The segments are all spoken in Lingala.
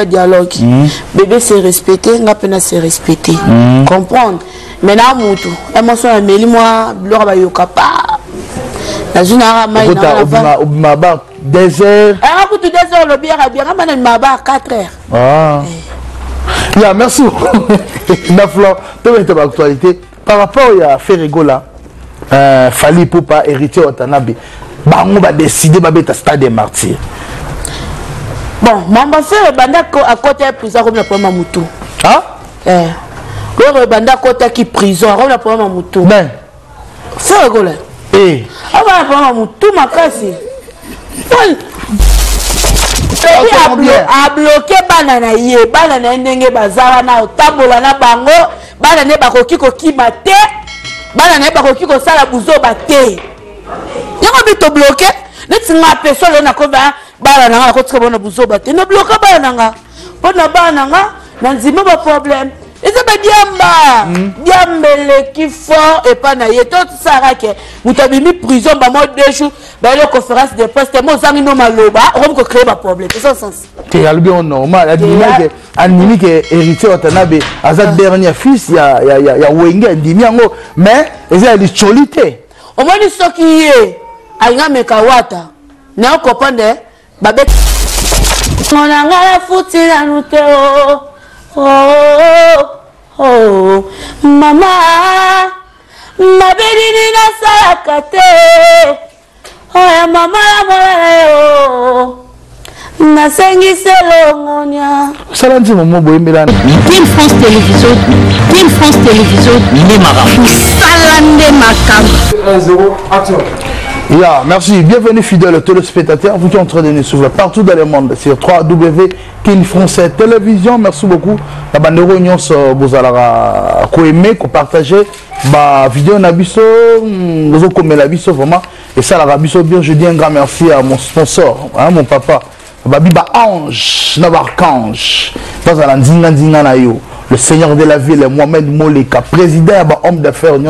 dialogue. Bébé c'est respecté, n'a pas c'est respecté. Comprendre. Maintenant mutu, émotion ameli moi, blora yoka pa. La zone arabe ma bar 2 heures. Ah, pour 2 heures le bien bien, ma bar 4 heures. Ah. Yeah, merci. Na fleur, toi tu as actualité par rapport à Ferregola. Fali Poupa héritier Watanabe. Bango va décider ba beta stade des martyrs. Bon, maman fait banda à côté prison comme la première mutu. Hein? Le banda côté qui prison comme la première mutu. Ben. C'est rigolo. Eh. Ah la première mutu ma casse. A bloqué banana yé, banana ndenge bazara na otambola na bango, banana bakoki kokima te, banana bakoki ko sala buzo ba te. Yango bito bloqué, neti nga personne na ko ba banana ko tika bona buzo ba te, na bloqué banana. Bona banana na nzima ba problème. Eza ba diamba, diambele qui fort et pas na yeto tsara ke mutabimi prison ba mo 2 jours ba le conférence de presse mo zangi no maloba on ko créer ba problème c'est ça sens te albi on normal animi que héritier Watanabe aza dernier fils ya wenge ndimi yango mais eza li cholité au moins soki ye alanga mekawata na comprendre ba bet on a ngala futi na nuteo. Oh, mama, ma béni na salakate. Oh, mama la na sengi selongonia. Salanti momo boyembela. Team France Télévision, les marabouts. Salande makam. 1-0, action. Yeah, merci. Bienvenue fidèles téléspectateurs, vous qui êtes en train de nous suivre partout dans le monde sur 3W King France Télévision. Merci beaucoup. La bande de réunion, vous allez aimer, partager ma vidéo nabiso, vous avez la biso vraiment. Et ça la rabiso bien. Je dis un grand merci à mon sponsor, hein, mon papa. Babiba Ange, Nabarkange, le seigneur de la ville, Mohamed Moleka, président, homme d'affaires, on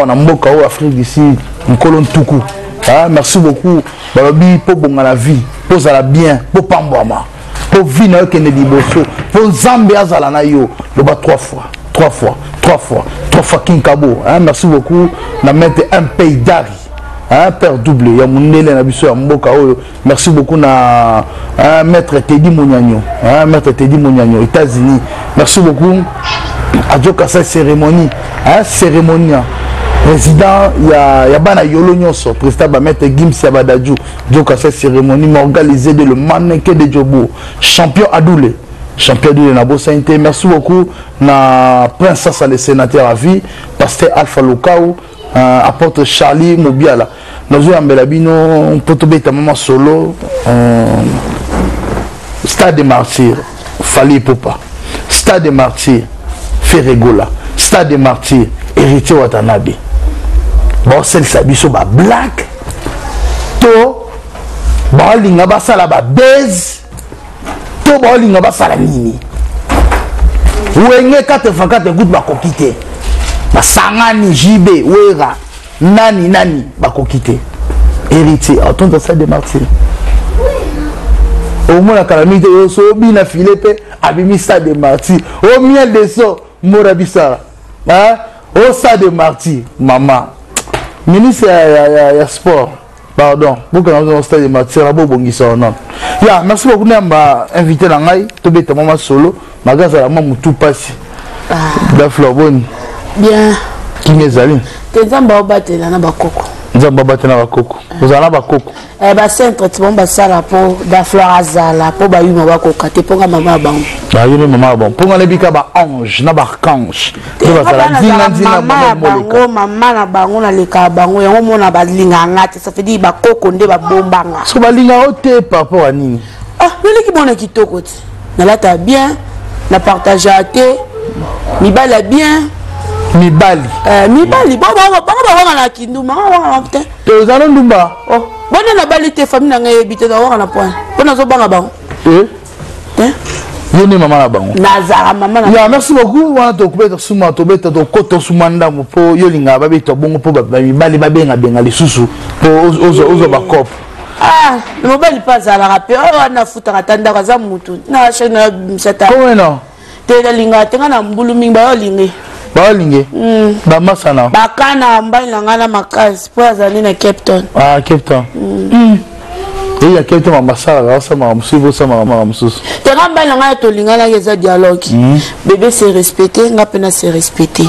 a Mboka Afrique d'ici, Nkolon Toukou. Merci beaucoup. Babi pour bon la vie, pour ça bien, pour Pambouama, pour Vina Kennedy Bosso, pour Zambia Zalanayo, le bas 3 fois King Kabo. Merci beaucoup. On a mis un pays d'Ari. Père double, il y a mon élève à Mboka. Merci beaucoup na maître Teddy Mouniagno, maître Teddy Mouniagno, États-Unis. Merci beaucoup à Djokasa cérémonie, cérémonie. Président, il y a Bana Yolo Nyonso, président maître Gims Yabadadjou, Djokasa cérémonie m'a organisé de le mannequin de Djobo, champion Adoulé. Champion de Nabo Sainte. Merci beaucoup na princesse le sénateur à vie, pasteur Alpha Lokao. Apporte Charlie Mobiala. Nous avons un peu maman solo. Stade des Martyrs, Fali Poupa. Stade des Martyrs, Ferregola. Stade des Martyrs, héritier Watanabe. Bon, celle sabiso ba black. To, balinga basala ba base. To, balinga basala nini. Ouenge 84 gouttes ba kokite. Sangani JB Wera nani bakokite héritier autant de ça des martyrs au moins la calamité so bina Philippe abimi ça des martyrs au miel de so morabisa au ça des martyrs maman ministre ya sport pardon pour que nous stade des martyrs abo bongisa non ya merci beaucoup namba invité na ngai to beta mama solo magaza la mamu tout passe da Floboni. Bien. Qui est allé? Nzamba obatela na bakoko. Nzamba obatela na bakoko. Vous allez bakoko. Ba centre ti bomba sala po da fleur azala po ba yuma bakoko te ponga mama bango. Ba yuma mama bango. Ponga lebika ba ange na ba archange. Te ba sala dinga mama na bango na leka bango yango mona ba linga ngati ça fait dire bakoko nde ba bombanga. So ba linga ote papa wa nini? Ah, leki bona kitoko ti. Na lata bien, na partager te. Mibala bien. Mibali. Mibali. Bon, na kinduma, putain. Tu as un ndumba. Oh, bon, na bali te famille na ngai habité dans na point. Bon, na zo banga bango. Yoni maman la bango. Nazara maman la. Ya, merci beaucoup. Wana to kubeta suma to beta to koto sumanda mo po yolinga ba beta bongo po ba mibali ba benga benga lisusu po ozo ba kop. Ah, le mobile passe à la rappel. Oh, on a foutu à tanda kaza mutu. Na chena msata. Comment non? Te la linga tenga na mbulu minga ba linge. Ba linge. Ba masana. Ba kana mbai na ngana makasi po azali na Cape Town. Ah, Cape Town. Et il y a Cape Town masala, ça m'a suivi ça m'a moussous. Tenga mbai na ngana to linga la yeza dialogue. Bébé se respecter, nga pena se respecter.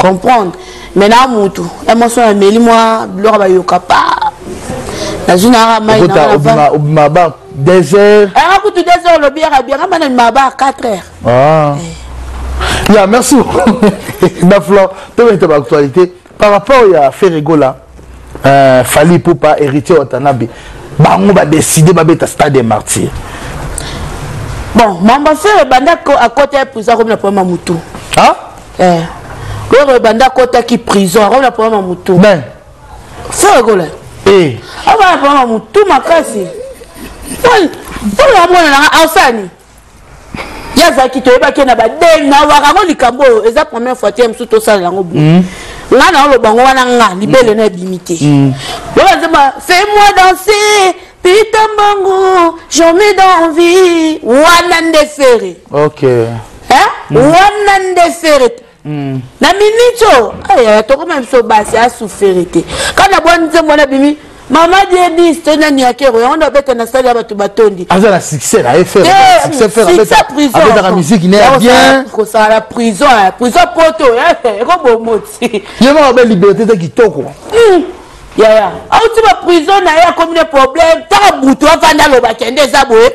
Comprendre. Maintenant mutu, émotion ameli moi, blora ba yoka pa. La zone a maïna. Ma bar 2 heures. Ah, coup de 2 heures le bien, bien, maintenant ma bar 4 heures. Ah. Yeah, merci beaucoup. Daflo, tu es actualité par rapport à Ferrego là. Fali pour pas hériter Watanabe. Bango va décider va mettre stade des martyrs. Bon, maman fait banda à côté pour ça comme la première mutu. Ah? Le banda côté qui prison comme la première mutu. Ben. Ferrego là. Eh. Ava pa mu tu makasi. Pour la mona na afani. Ya zaki to eba kena ba den na waka ngo likambo eza première fois tiem suto sala ngo bu. Nga na lo bango wana nga libele na limité. Voilà zema fais-moi danser pitambango, j'en mets d'envie. Wana ndefere. OK. Hein? Wana ndefere. Na minito aya to comme so basi a souffrité kana bonze mwana bimi mama Denise tena ni akero on doit beta na salle abatu batondi aza la succès la faire succès faire avec la musique n'est bien ko ça la prison poto ko bomoti yema ba liberté de kitoko ya auti ba prison na ya comme des problèmes ta butu afanda lo ba kende za boye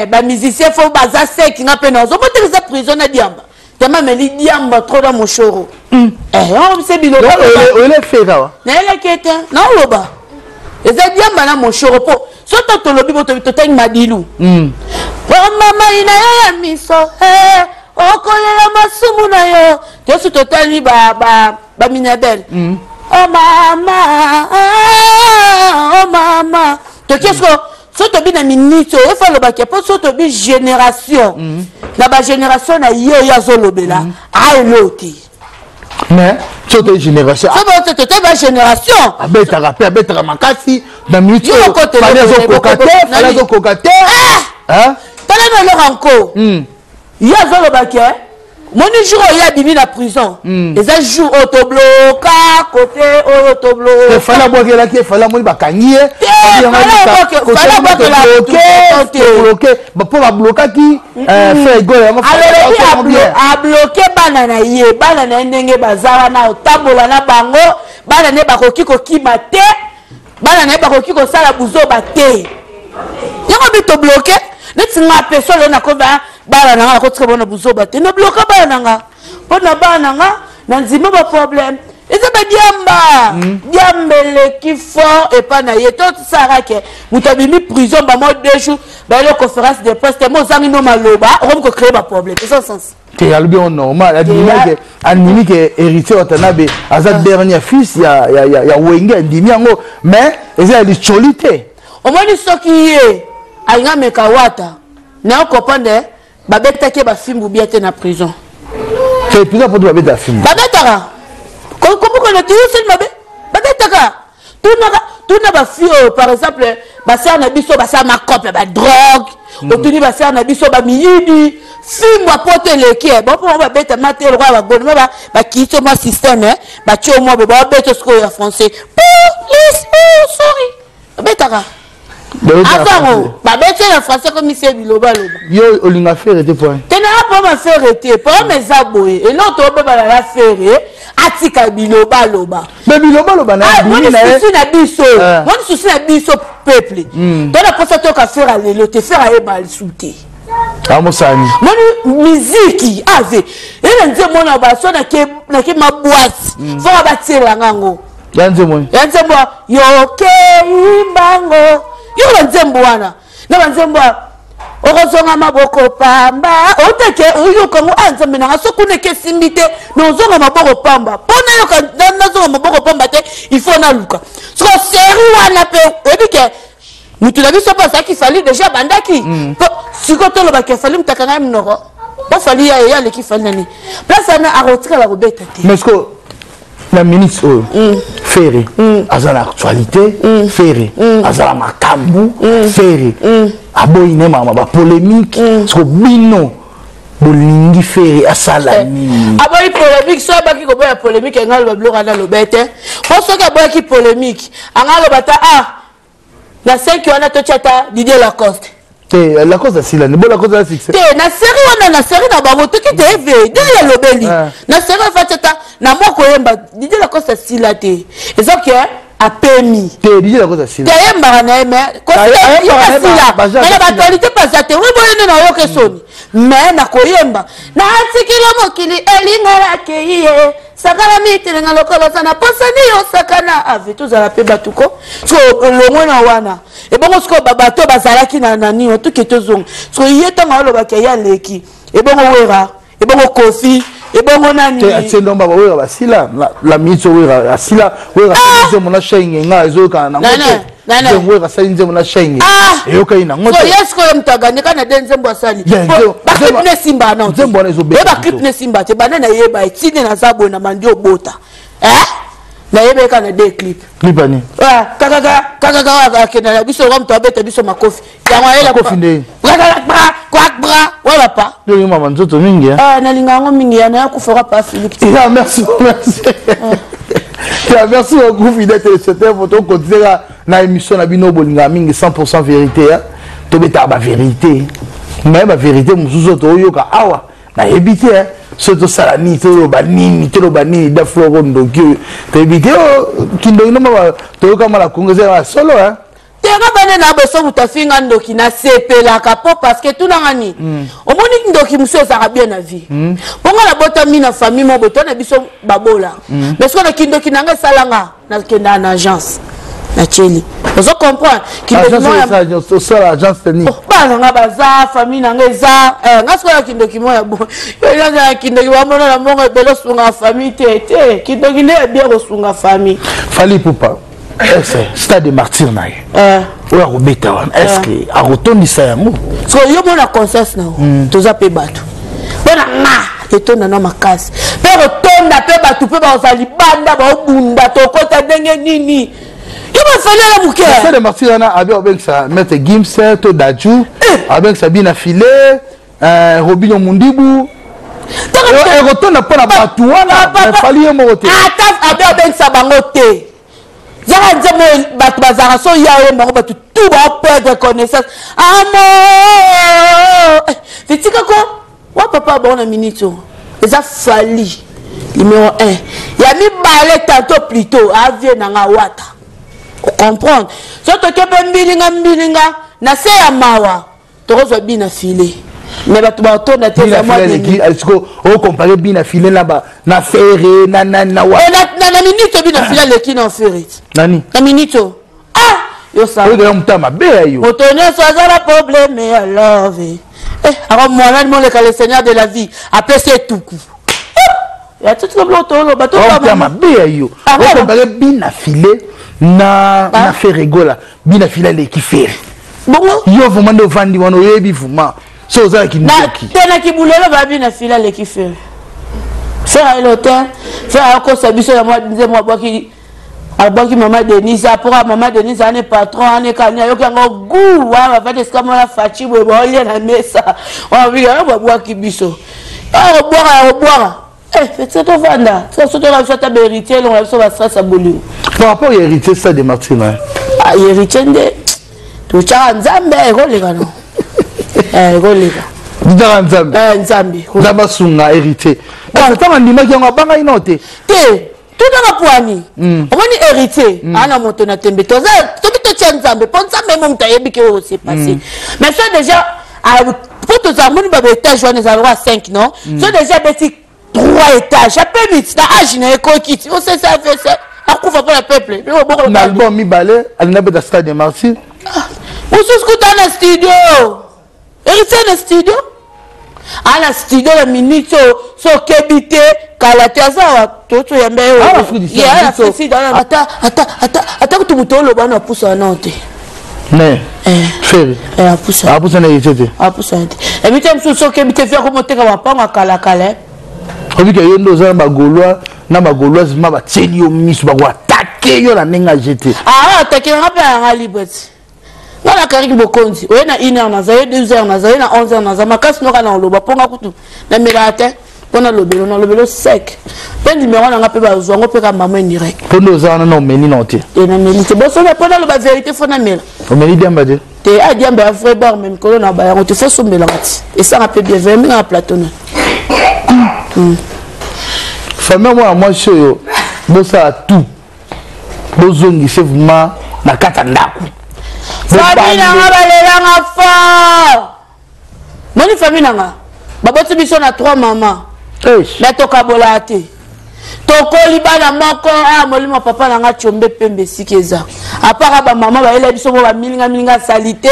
ba musicien faut baza sek nga pena zo mote za prison na diamba. Tama me li diamba trop dans mon choro. On sait bilo. Il est fait là. Na ele kete, na loba. Eza diamba na mon choro po. Soto to lobi bo to teng madilu. Oh mama ina ya miso. Okolela masumu na yo. Te su to tali ba minabel. Oh mama. To kesko soto bi na minito e fa loba ke po soto bi génération. La ba génération na yo ya zolobela a eloti mais soto génération ça va te ba génération abeta rapé abeta makasi na minito fallait zo kokate hein tala na le ranko ya zoloba ke moni jour ya bimi na prison les un jour autobloca côté autobloca il fallait boire là qui fallait moni bakangie bloquer pour ba bloquer qui fait go a bloquer bana na ye bana na ndenge bazawa na otambola na bango bana ne bakoki kokima te bana ne bakoki ko sala buzo ba te yango bito bloquer neti nga personne na ko ba bana nga ko tsika bona buzo ba te na bloquer bana nga bona bana nga na nzima ba problème eza ba diambele qui fort et pas na ye tout ça que mutabimi prison ba mo 2 jours ba le conférence de presse mo zangi no maloba on ko créer ba problème c'est ça sens te albi on normal animi que héritier Watanabe aza dernier fils ya wenge ndimi yango mais eza li cholité au moins soki ye alinga mekawata na comprendre ba betake ba fimbu biate na prison c'est plus pour ba beta fimbu ba betaka comment on a toujours cette mabe ba betaka tuna ba fio par exemple ba sœur na biso ba sa makope ba drogue otuni ba sœur na biso ba miyidi fimbu apote leke bon pour ba beta mater roi ba bonne ba kito ma système ba tio mo ba beta sko ya français police sorry ba betaka avant ba beta na français comme c'est biloba loba yo olinga faire était point tena pas ma faire était pas mes aboye et l'autre ba la faire atika biloba loba mais biloba loba na bini na biso mon souci na biso peuple donc la poste to ka faire le te faire e mal souté amosani mon musique ave et nze mona ba so na ke ma boîte faut ba tira ngango yanze mo yo ke imbango yo nzembo wana na banzembo okozonga maboko pamba oteke uyo kongo anzembe na sokune ke simbite nozonga maboko pamba pona yo ka nazonga maboko pamba te il faut na luka so série wana pe ebike mutu na biso pas qui fallait déjà bandaki siko to lo ba ke fallait mtakanga mnoko ba fallait ya le ki fallait nani place na arotika la robeta te mais ce que la ministre Ferré aza na actualité Ferré aza na makambu Ferré aboyine mama ba polémique so bino bolingi Ferré asala nini aboyi polémique so baki ko boya polémique ngalo ba bloka na lobete po so ka boya ki polémique angalo bata na 5 wana to chata Didier Lacoste la cause de Sila, la cause de succès. Na série na bango to ki TV de ya lobeli na série fatata na moko yemba Didier Lacoste Sila te ezoke a permis Didier Lacoste Sila yemba na eme ko Sila na ba qualité pasate oui boyene na yo kesoni mais na koyemba na atikilo mokili elingala keiye sakala mitele na lokolo sana posani yo sakana ave tozala pe batuko so longwe na wana e bongo sko babato bazalaki na nani otu ketozong so yeta ngalo bakeya leki e bongo wera e bongo kofi e bongo nani te atendo baba wera basila la mitso wera asila wera nze mona shenge nga ezoka na ngote nze wera salinze mona shenge eyoka ina ngote so yesko mtagane kana denze mbasali ba clip ne simba na nze mbona ezo be ba clip ne simba te banana yeba etine na zabo na mandio bota na yebe kana de clip ani kaka kena na biso ngam to abeta biso makofi ya ngwaela kofi nde bra wala pa yo mama nzoto mingi na linga mingi ya na kufora pa Philippe merci merci beaucoup fidèle téléspectateur photo continuer na émission na bino bolinga mingi 100% vérité to beta ba vérité mais ba vérité musuzo to yoka awa na ebité surtout salani to banini da floro ndoki to ebité kindo ino ma to kama la congreser solo tenga bane na beso mutafinga ndoki na sepela kapo parce que tout nangani omoni ndoki muso za bien na vie bonga la bota mina famille mo boto na biso babola mais ce qu'on a kindoki nanga salanga na kenda na agence na cheli ozo comprendre kindoki mo ya so agence teni bana nga baza famille nanga eza ngasko ya kindoki mo ya bo yo ya kindoki wa mona na mongo belo sunga famille te kindoki ne bien ko sunga famille fali pupa stade de martyr na ye oyo akobeta wana estce akotondisa yango so yo mona conscience na toza mpe bato mpona nga etonda na makasi mpe kotonda mpe bato mpe bakozala libanda baobunda tokota ndenge nini yo bafalela moke stade de martyr wana abi abengisa maître Gims to daju abengisa bina file robinho mundibu ekotonda mpona bato wana fali ye moko te ata abi abengisa bango te zara nzemo bato bazara so yawe bango bato tout ba perdre connaissance amo fitika ko wa papa bon na minute eza fali numéro 1 ya mibale tantôt plutôt avie nanga wata comprendre so to kebe mbilinga na se ya mawa tokozwa bina file mais bato ba tonda te za moi de alsiko o comparer bina file na ferré na wa na minute bina file leki na ferré nani na minute yo sa o de mutama be yo otonne so azala problème ya love alors moi mon le Seigneur de la vie après c'est tout coup ya tout comme l'autre bato ba be yo o comparer bina file na ferré gola bina file leki ferré bon yo vraiment de vandi wana yebi vraiment so za kindoki tena kibulelo babi na fila le kife faire à l'hôtel faire à cause biso ya moi nze moi boki maman Denise pour maman Denise ane patron ane kanya yo kango gu wa va deska moi la fachi bo bolia na mesa wa bi ya boki biso boire c'est tout vanda ça surtout la fête à héritier on va so va stress à bolingo par rapport à héritier ça de Martin héritier de tout cha nzambe roleka no roleka didara nzambe nzambe nzamba sunga héritier tama ndimaki yango abanga ino te tout dans la poignée omoni héritier ana moto na tembe toza to tia nzambe po nzambe mo mutayebi ke o s'est passé mais ça déjà pour tous amoni ba étage wana za 5 non ça déjà beti 3 étages à peu vite na âge na ekokiti on sait ça fait ça akufa pour le peuple l'album mi balé alina beta stade de Martyr ususkuta na studio héritier na studio ana studio la minute so kebite kalate azawa toto yambe ya frisi ata kutubutolo bana pusa nante mais feri apusa na yitete apusa nte ebite msu so kebite fia ko moteka wapanga kala obike yondo za bagolwa na bagolwa zima ba tseli yo misu ba watata attaqué yo la nenga jeté. Ah, attaqué on appelle un liberté. On a carré bokonzi. On a 1 heure na zaye 2 heures na zaye na 11 heures na zaye makas no kana loba ponga kutu. Na melate pona lobelo sec. Pen numéro na ngape ba zongo pe ka maman direct. Pondo zana no meni noté. Et na meli te boso na pona loba vérité fona mela. O meni diamba de. Te a diamba vrai bar même ko na ba ya te faut so mela ngati. Et ça rappelle bien vraiment na plateau na. Famille moi shoyo. Bosa tout. Bozongi c'est vraiment na kata ndaku. Famille nanga balelanga fort. Moni famille nanga. Baboti biso na 3 mamans. Na toka bolate. Tokoli bana moko molimo papa nanga chombe pembe sikeza. Apara ba maman ba ele biso ba milinga salité.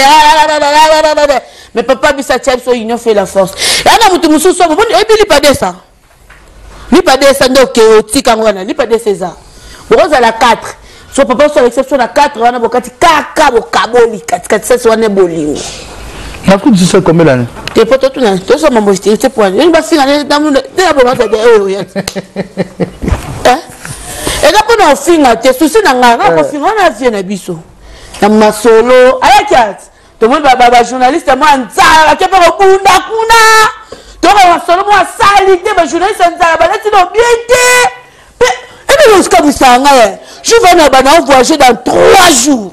Mais papa bisa tchapso union fait la force. Yana mutu mususu bo ebili pas de ça. Li pas de ça ndoke otika ngwana, li pas de César. Boza la 4. So papa sur l'exception la 4 wana bokati kaka bokaboli kati ça wana bolingo. Na coup tu sais combien d'années? T'es pas tout là, tu sais maman c'est pour aller va finir dans le bon de hein? Et là pour nous finir tes soucis na nga ko finir na vie na biso. Na masolo ayakat. To mo baba journaliste moi nzala ke pas kunda kuna. To ba solo moi salité ba journaliste nzala ba ti no bien té. Et bien ce que vous savez, je vais voyager dans 3 jours.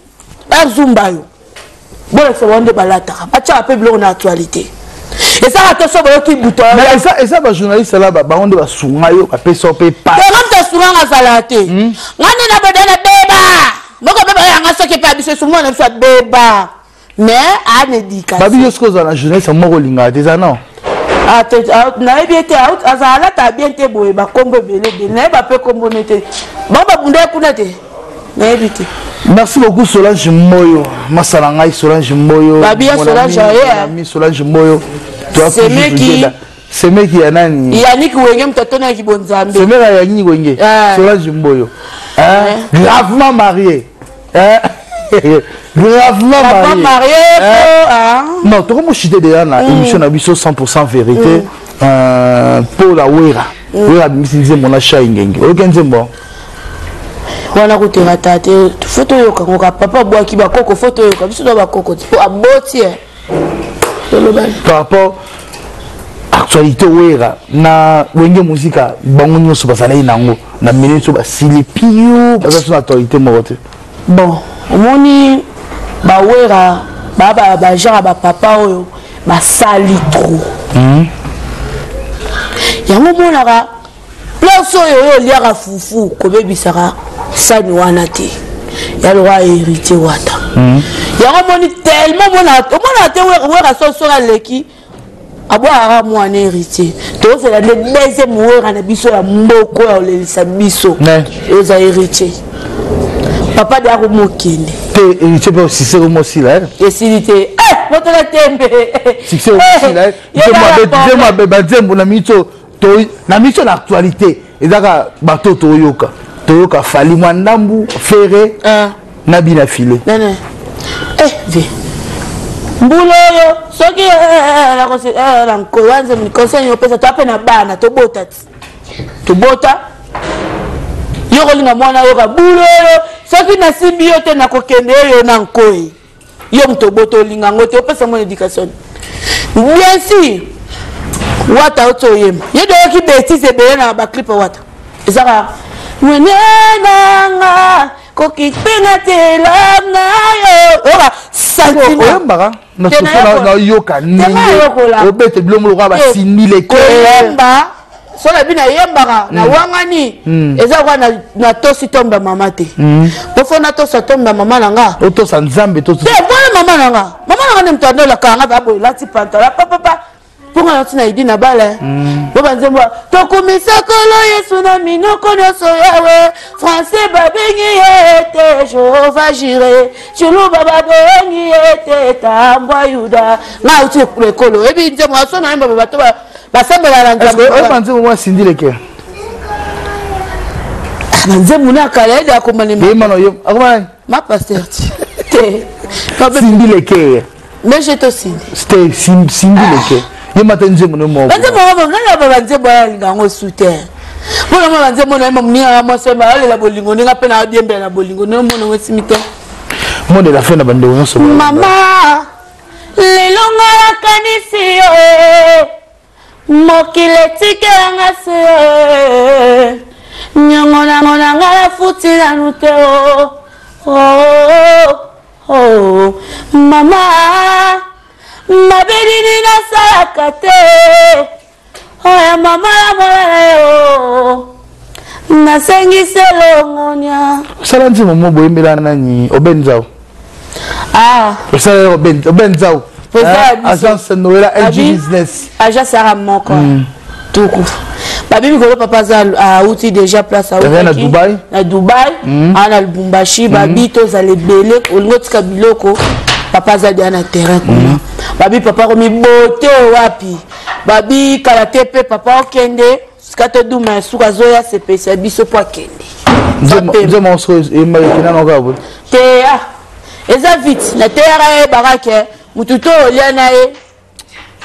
À Zumbayo. Bon, c'est bon de balata. Pas un peu bleu en actualité. Et ça, attention, qui bouton. Mais ça, les journalistes là, on doit soumayo, à payer son paye pas. Comment tu as souvent à salaté? On est dans le débat. Moi, quand même, il y a un qui est pas habitué, souvent, on soit débat. Mais, à l'éducation. Babi, je suis dans la journaliste, c'est moi, Linga, déjà non. Ah, tu as bien été out, Azala, tu as bien été beau, bah, combo belé, n'est pas peu combo n'était. Bon, bah, vous n'avez pas été. Merci beaucoup Solange Moyo, Masalangai Solange Moyo, Babia Solange ami Solange Moyo. C'est mec qui a nani. Yannick Wengem tatona ki bonzambe. C'est mec Yannick Wengem. Solange Moyo. Gravement marié. Gravement marié. Non, tu as chité déjà dans l'émission Abisso 100% vérité. Pour la Wera. Wera bimisize mon achat ingenge. Aucun bon. Wana kutera tate photo yo kangoka papa boaki ba koko photo yo ka biso ba koko po aboti par rapport actualité Wera na wenge musika bango nyoso basala inango na minute ba silipio ba so actualité mote bon omoni ba Wera ba genre ba papa oyo ba sali trop yango monaka place oyo liaka fufu ko bebisaka sani wana te ya le roi héritier wata yango moni tellement mona te wera sosora leki abo ara mwana héritier to c'est la deuxième wera na biso ya mboko ya olelisa biso eza héritier papa de ako mokende te héritier pe aussi c'est comme aussi là et s'il était moto la tembe c'est aussi là je m'abeba zembo na mito to na mito na actualité ezaka bato to yoka Toyoka Fali Mwandambu Ferré Nabina Filé. Non. Viens. Mbouloyo, soki la conseil la nkowanze mnikonsei yopesa to apena bana to bota. To bota. Yoko linga mwana yoka mbouloyo, soki na simbi yote na kokende yo na nkoi. Yo mto boto linga ngote opesa mon éducation. Bien sûr. Wata oto yem. Yedo yoki bêtise be na ba clip wata. Ezaka Mwenenanga kokipena telanga yo ora santima mbara na soso na yoka ni obete blomo lo ba sinile ko yemba so la bina yembaka na wangani eza kwa na tosi tomba mama te bofo na tosa tomba mama nanga otosa nzambe to te mama nanga ne mtando la kanga ba boy lati pantala papa pour un tina idi na bale boba nzembo to komisa kolo yesu na minoko nyoso yawe français babengi ete jehova jire chulu baba bengi ete tambwa yuda na uti kolo ebi nzembo aso na mba bato ba sambela na nzembo eba nzembo moi sindileke nzembo na kala ida ko manema mano yo akoma ma pasteur te sindileke mais je te signe c'était sindileke. Il m'a dit que je ne sais pas. Je ne sais pas si Mona mona nze mona mnia mo sema ale la bolingo ninga pe na diembe na bolingo no mona wesimite. Mona la fin na bande on so. Mama lelonga la kanisi yo. Mokile tike nga se. Nyongona ngona ngala futi na nute oh mama mabedi ni na salakate oh mama la yo na sengi selongonya salanzi momo boyembela nani obenzao ça obenzao agence Noël LG business agence Aramoko tout coup babi mikolo papa a outil déjà place à Dubaï na Dubaï ana Lubumbashi babi to za lebele olingo tika biloko papa za dia na terrain babi papa ko mi bote wapi babi kalaté pe papa okende skato duma suka zoya spécial biso po kende je monstre et maïkina no gabo te eza vite na terrain barake mututo oliana e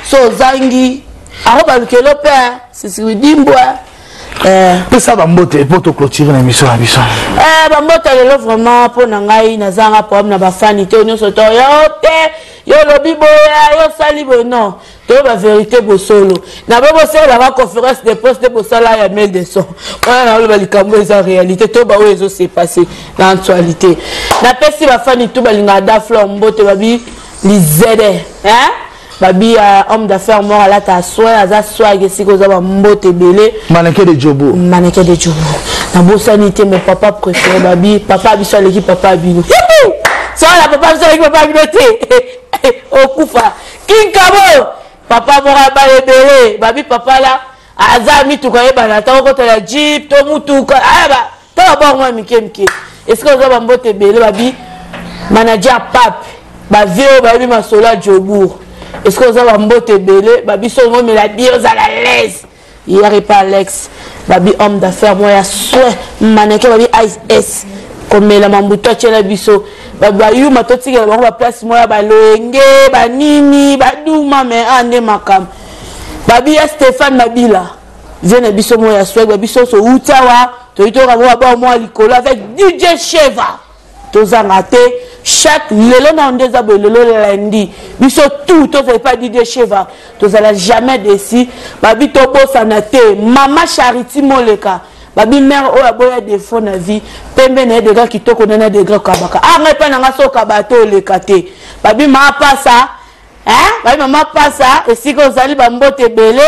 so zangi aroba lukelo pe c'est dimbwa ça va mbote pour te clôturer l'émission à mission ba mbote lelo vraiment pour na ngai na zanga problème na ba fani te onyo soto yo lobi boya yo sali bo non to ba vérité bo solo na ba solo la conférence de poste bo sala ya mail de son on a le likambo eza réalité to ba ozo s'est passé dans l'actualité na pesi ba fani to ba linga da flo mbote babi lizede babi homme d'affaires mort à la tassoa aza swag esiko za ba mbote belé maneke de jobo na bosanité mon papa préféré babi papa biso l'équipe papa bino ça la papa biso l'équipe papa bino te okufa kinkabo papa mora ba belé babi papa la aza mituka yeba na ta ko la jeep to mutuka aba ta ba moi mike est-ce que za ba mbote belé babi manager pape ba vieux babi masola jobour. Est-ce que vous avez un mbote belé babi songo mais la bio za la l'aise hier pas Alex babi homme d'affaires moi ya souhait maneke babi IS comme la mambuto tchela biso babi yu matoti ke ba place moi ba loenge ba nini ba duma mais ande makam babi Stéphane Mabila vient na biso moi ya souhait babi so utawa to itora ba moi likolo avec DJ Sheva to zangate chaque lelo na ndeza bo lelo lundi biso tout to fait pas DJ Sheva to zala jamais déci babi to bossa na te mama Charity Moleka babi mère o aboya défaut na vie pembe na de gars kitoko na de gars kabaka nga pe na nga so kabato le kate babi ma pasa babi mama pasa esiko zali ba mbote belé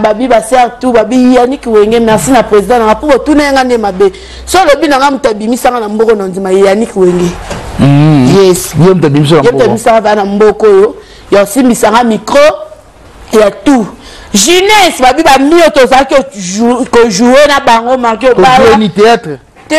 babi ba ser tout babi Yannick Wenge merci na président na pour tout na ngande mabe so le bi na nga mutabimi sanga na mboko na ndima Yannick Wenge yes yom tabimisa va na mboko yo ya simbisanga micro ya tout jeunesse babi ba mio to za ko jouer na bango marqué ba ni théâtre te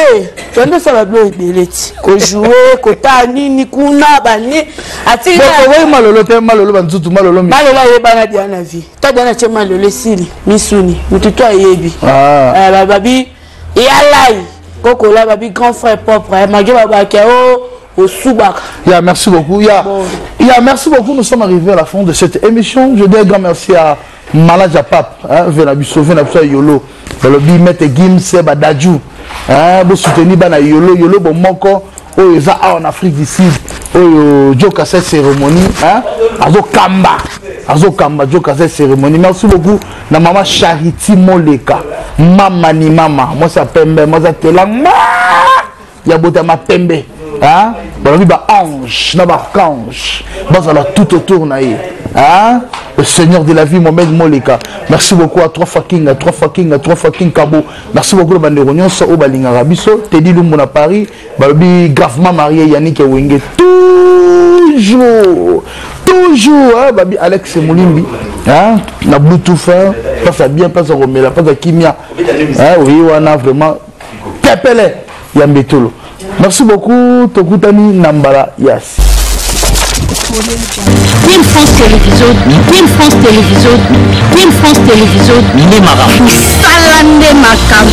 tondo ça va bien beleti ko jouer ko ta nini kuna bani ati ko malolo te malolo banzutu malolo ye bana dia na vie ta dia na chema lolo sili misuni mututo ayebi babi ya lai koko la babi grand frère propre magé baba ke au Soubak. Merci beaucoup. Merci beaucoup. Nous sommes arrivés à la fin de cette émission. Je dis un grand merci à Malaja Pape, Venabiso Yolo, le bimette Gim Seba Dadju, pour soutenir Bana Yolo, Yolo Bomoko, en Afrique du Sud, Joka cette cérémonie, Azo Kamba, Joka cette cérémonie. Merci beaucoup. Na maman Charity Moleka, Mama ni Mama, moi ça Pembe, moi ça Telang, Yabota ma Pembe. Hein? Ange, ange, tout autour hein? Le Seigneur de la vie, Mohamed Moleka. Merci beaucoup à 3 fucking Kabo. Merci beaucoup à Banderonion, Sao Balinga Rabiso, Teddy Lumona Paris, Babi gravement marié Yannick Wenge. Toujours, hein? Babi Alex Moulimbi, hein? La Bluetooth, passe à bien, passe à Romela, passe à Kimia. Hein? Oui, on a vraiment Pepele Yambetolo. Merci beaucoup, Tokutani Nambala Yas. Team France Télévision, Team France Télévision, Team France Télévision, Salande Makam.